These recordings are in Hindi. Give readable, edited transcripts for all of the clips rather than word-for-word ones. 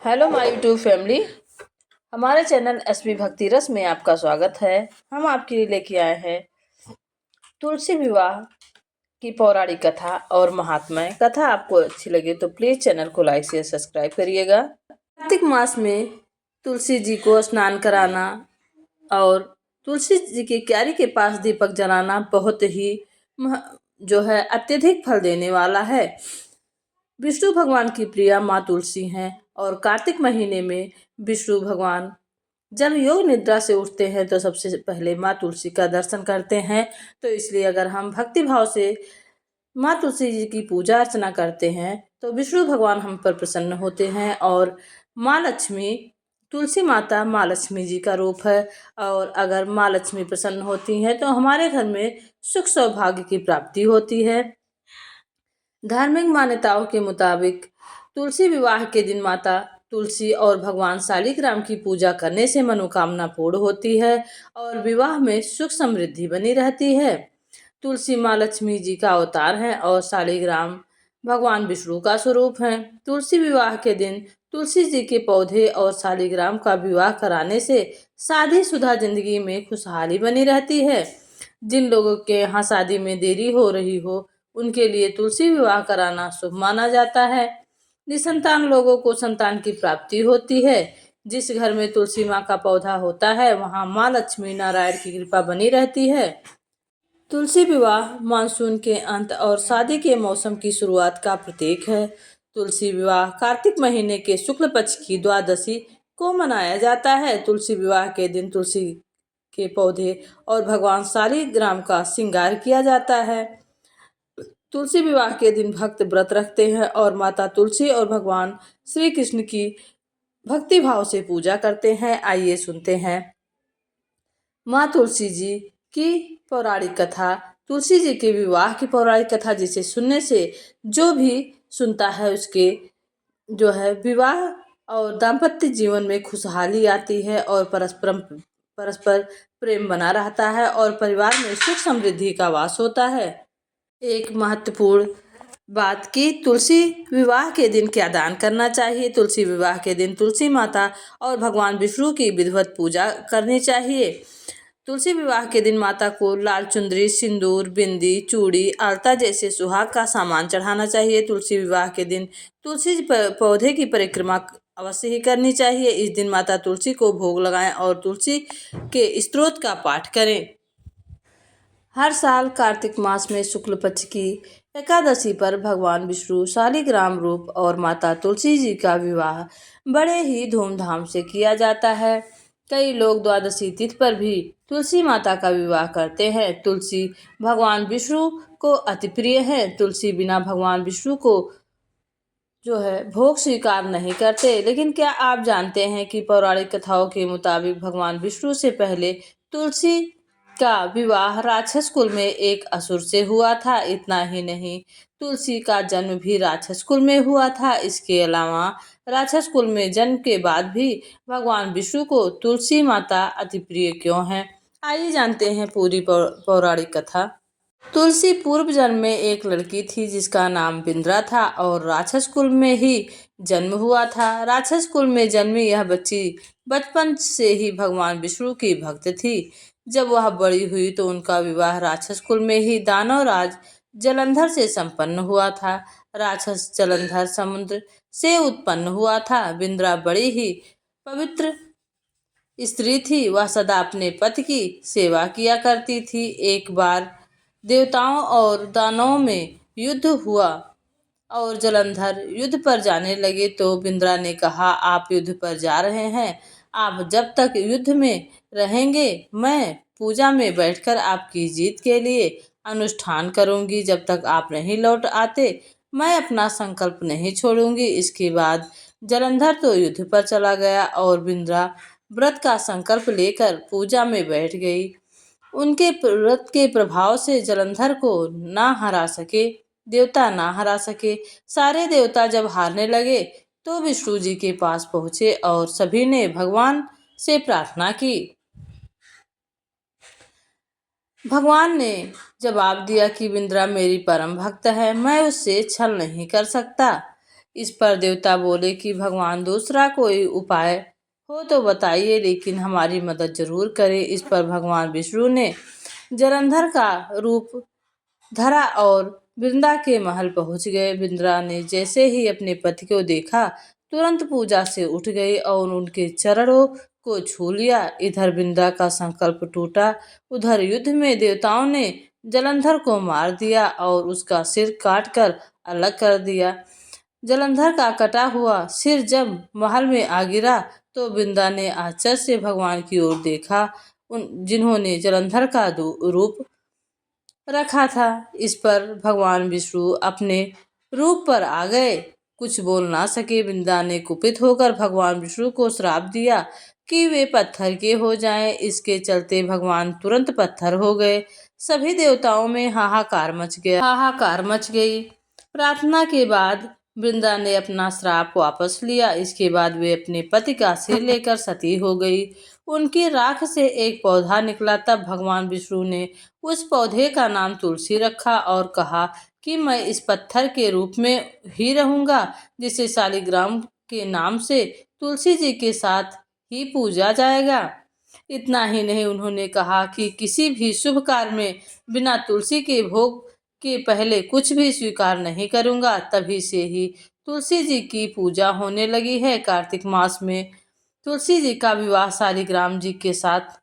Hello my YouTube family. हमारे चैनल एसबी भक्ति रस में आपका स्वागत है। हम आपके लिए लेके आए हैं तुलसी विवाह की पौराणिक कथा और महात्म्य। कथा आपको अच्छी लगे तो प्लीज चैनल को लाइक शेयर सब्सक्राइब करिएगा। कार्तिक मास में तुलसी जी को स्नान कराना और तुलसी जी की क्यारी के पास दीपक जलाना बहुत ही जो है अत्यधिक फल देने वाला है। विष्णु भगवान की प्रिया माँ तुलसी हैं और कार्तिक महीने में विष्णु भगवान जब योग निद्रा से उठते हैं तो सबसे पहले माँ तुलसी का दर्शन करते हैं। तो इसलिए अगर हम भक्ति भाव से माँ तुलसी जी की पूजा अर्चना करते हैं तो विष्णु भगवान हम पर प्रसन्न होते हैं। और माँ लक्ष्मी, तुलसी माता माँ लक्ष्मी जी का रूप है और अगर माँ लक्ष्मी प्रसन्न होती हैं तो हमारे घर में सुख सौभाग्य की प्राप्ति होती है। धार्मिक मान्यताओं के मुताबिक तुलसी विवाह के दिन माता तुलसी और भगवान शालिग्राम की पूजा करने से मनोकामना पूर्ण होती है और विवाह में सुख समृद्धि बनी रहती है। तुलसी माँ लक्ष्मी जी का अवतार है और शालिग्राम भगवान विष्णु का स्वरूप है। तुलसी विवाह के दिन तुलसी जी के पौधे और शालिग्राम का विवाह कराने से शादीशुदा जिंदगी में खुशहाली बनी रहती है। जिन लोगों के यहाँ शादी में देरी हो रही हो उनके लिए तुलसी विवाह कराना शुभ माना जाता है। निसंतान लोगों को संतान की प्राप्ति होती है। जिस घर में तुलसी माँ का पौधा होता है वहाँ माँ लक्ष्मी नारायण की कृपा बनी रहती है। तुलसी विवाह मानसून के अंत और शादी के मौसम की शुरुआत का प्रतीक है। तुलसी विवाह कार्तिक महीने के शुक्ल पक्ष की द्वादशी को मनाया जाता है। तुलसी विवाह के दिन तुलसी के पौधे और भगवान शालिग्राम का श्रृंगार किया जाता है। तुलसी विवाह के दिन भक्त व्रत रखते हैं और माता तुलसी और भगवान श्री कृष्ण की भक्ति भाव से पूजा करते हैं। आइए सुनते हैं माँ तुलसी जी की पौराणिक कथा। तुलसी जी के विवाह की पौराणिक कथा जिसे सुनने से जो भी सुनता है उसके जो है विवाह और दाम्पत्य जीवन में खुशहाली आती है और परस्पर प्रेम बना रहता है और परिवार में सुख समृद्धि का वास होता है। एक महत्वपूर्ण बात कि तुलसी विवाह के दिन क्या दान करना चाहिए। तुलसी विवाह के दिन तुलसी माता और भगवान विष्णु की विधिवत पूजा करनी चाहिए। तुलसी विवाह के दिन माता को लाल चुंदरी, सिंदूर, बिंदी, चूड़ी, आलता जैसे सुहाग का सामान चढ़ाना चाहिए। तुलसी विवाह के दिन तुलसी पौधे की परिक्रमा अवश्य ही करनी चाहिए। इस दिन माता तुलसी को भोग लगाएं और तुलसी के स्तोत्र का पाठ करें। हर साल कार्तिक मास में शुक्ल पक्ष की एकादशी पर भगवान विष्णु शालिग्राम रूप और माता तुलसी जी का विवाह बड़े ही धूमधाम से किया जाता है। कई लोग द्वादशी तिथि पर भी तुलसी माता का विवाह करते हैं। तुलसी भगवान विष्णु को अति प्रिय है। तुलसी बिना भगवान विष्णु को जो है भोग स्वीकार नहीं करते। लेकिन क्या आप जानते हैं कि पौराणिक कथाओं के मुताबिक भगवान विष्णु से पहले तुलसी का विवाह राक्षस कुल में एक असुर से हुआ था। इतना ही नहीं, तुलसी का जन्म भी राक्षस कुल में हुआ था। इसके अलावा राक्षस कुल में जन्म के बाद भी भगवान विष्णु को तुलसी माता अति प्रिय क्यों है, आइए जानते हैं पूरी पौराणिक कथा। तुलसी पूर्व जन्म में एक लड़की थी जिसका नाम बिंद्रा था और राक्षस कुल में ही जन्म हुआ था। राक्षस कुल में जन्मी यह बच्ची बचपन से ही भगवान विष्णु की भक्त थी। जब वह बड़ी हुई तो उनका विवाह राक्षस कुल में ही दानव राज जलंधर से संपन्न हुआ था। राक्षस जलंधर समुद्र से उत्पन्न हुआ था। बिंद्रा बड़ी ही पवित्र स्त्री थी। वह सदा अपने पति की सेवा किया करती थी। एक बार देवताओं और दानवों में युद्ध हुआ और जलंधर युद्ध पर जाने लगे तो बिंद्रा ने कहा, आप युद्ध पर जा रहे हैं, आप जब तक युद्ध में रहेंगे मैं पूजा में बैठकर आपकी जीत के लिए अनुष्ठान करूंगी। जब तक आप नहीं लौट आते मैं अपना संकल्प नहीं छोड़ूंगी। इसके बाद जलंधर तो युद्ध पर चला गया और बिंद्रा व्रत का संकल्प लेकर पूजा में बैठ गई। उनके व्रत के प्रभाव से जलंधर को ना हरा सके, देवता ना हरा सके। सारे देवता जब हारने लगे तो विष्णु जी के पास पहुंचे और सभी ने भगवान से प्रार्थना की। भगवान ने जवाब दिया कि बिंद्रा मेरी परम भक्त है, मैं उससे छल नहीं कर सकता। इस पर देवता बोले कि भगवान दूसरा कोई उपाय हो तो बताइए, लेकिन हमारी मदद जरूर करें। इस पर भगवान विष्णु ने जलंधर का रूप धरा और वृंदा के महल पहुंच गए। वृंदा ने जैसे ही अपने पति को देखा, तुरंत पूजा से उठ गई और उनके चरणों को छू लिया। इधर वृंदा का संकल्प टूटा, उधर युद्ध में देवताओं ने जलंधर को मार दिया और उसका सिर काट कर अलग कर दिया। जलंधर का कटा हुआ सिर जब महल में आ गिरा तो वृंदा ने आश्चर्य से भगवान की ओर देखा, जिन्होंने जलंधर का रूप रखा था। इस पर भगवान विष्णु अपने रूप पर आ गए। कुछ बोल ना सके। वृंदा ने कुपित होकर भगवान विष्णु को श्राप दिया कि वे पत्थर के हो जाएं। इसके चलते भगवान तुरंत पत्थर हो गए। सभी देवताओं में हाहाकार मच गई। प्रार्थना के बाद वृंदा ने अपना श्राप वापस लिया। इसके बाद वे अपने पति का सिर लेकर सती हो गई। उनकी राख से एक पौधा निकला। तब भगवान विष्णु ने उस पौधे का नाम तुलसी रखा और कहा कि मैं इस पत्थर के रूप में ही रहूंगा, जिसे शालिग्राम के नाम से तुलसी जी के साथ ही पूजा जाएगा। इतना ही नहीं, उन्होंने कहा कि किसी भी शुभ कार्य में बिना तुलसी के भोग के पहले कुछ भी स्वीकार नहीं करूंगा। तभी से ही तुलसी जी की पूजा होने लगी है। कार्तिक मास में तुलसी जी का विवाह शालिग्राम जी के साथ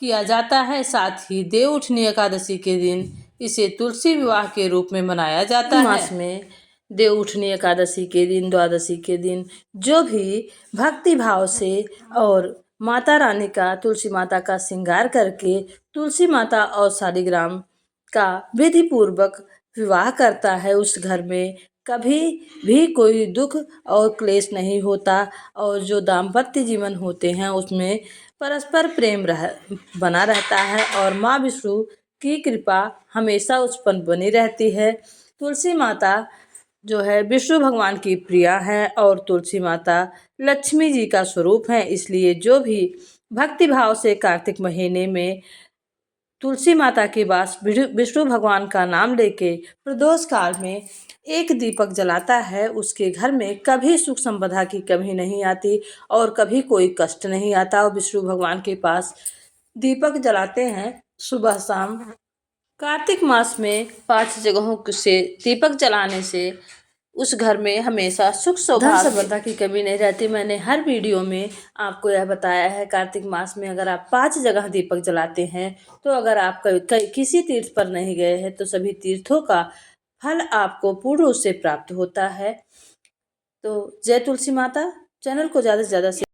किया जाता है। साथ ही देवउठनी एकादशी के दिन इसे तुलसी विवाह के रूप में मनाया जाता है। मास में देवउठनी एकादशी के दिन, द्वादशी के दिन जो भी भक्ति भाव से और माता रानी का, तुलसी माता का श्रृंगार करके तुलसी माता और शालिग्राम का विधि पूर्वक विवाह करता है, उस घर में कभी भी कोई दुख और क्लेश नहीं होता और जो दाम्पत्य जीवन होते हैं उसमें परस्पर प्रेम बना रहता है और माँ विष्णु की कृपा हमेशा उस पर बनी रहती है। तुलसी माता जो है विष्णु भगवान की प्रिया है और तुलसी माता लक्ष्मी जी का स्वरूप है। इसलिए जो भी भक्ति भाव से कार्तिक महीने में तुलसी माता के पास विष्णु भगवान का नाम लेके प्रदोष काल में एक दीपक जलाता है, उसके घर में कभी सुख संपदा की कमी नहीं आती और कभी कोई कष्ट नहीं आता। और विष्णु भगवान के पास दीपक जलाते हैं सुबह शाम। कार्तिक मास में 5 जगहों से दीपक जलाने से उस घर में हमेशा सुख सौभाग्य, धन संपदा की कमी नहीं रहती। मैंने हर वीडियो में आपको यह बताया है। कार्तिक मास में अगर आप 5 जगह दीपक जलाते हैं तो अगर आप किसी तीर्थ पर नहीं गए हैं तो सभी तीर्थों का फल आपको पूर्ण रूप से प्राप्त होता है। तो जय तुलसी माता। चैनल को ज़्यादा से ज़्यादा